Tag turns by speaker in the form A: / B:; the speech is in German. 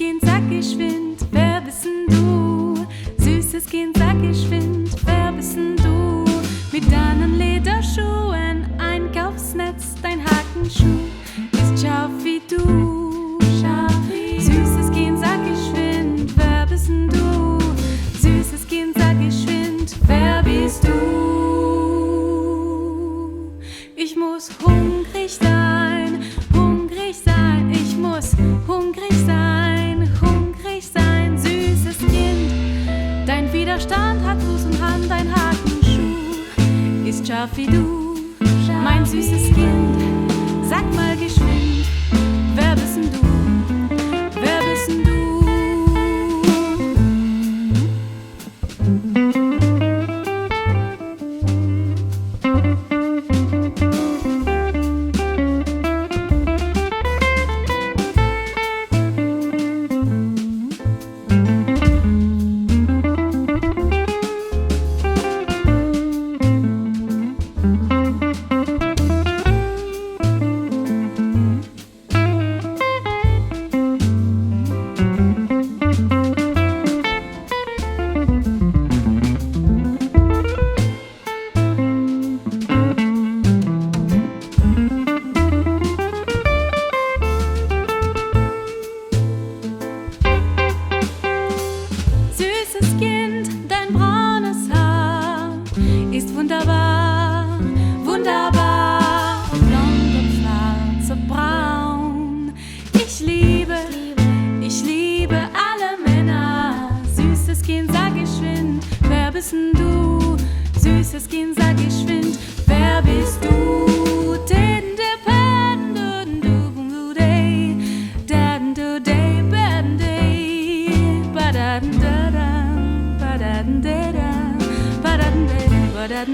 A: Kind, sag geschwind, wer bist denn du? Süßes Kind, sag geschwind, wer bist denn du? Mit deinen Lederschuhen, Einkaufsnetz, dein Hakenschuh ist scharf wie du. Süßes Kind, sag geschwind, wer bist denn du? Süßes Kind, sag geschwind, wer bist du? Ich muss hungrig sein, ich muss hungrig sein, süßes Kind. Dein Widerstand hat Fuß und Hand, dein Hakenschuh ist scharf wie du, mein süßes Kind. Sag mal geschwind, wer bist denn du? Wer bist denn du? Süßes Kind, dein braunes Haar ist wunderbar, wunderbar, blond und schwarz und braun. Ich liebe alle Männer. Süßes Kind, sag geschwind, wer bist denn du? Süßes Kind, sag geschwind, wer bist du? Da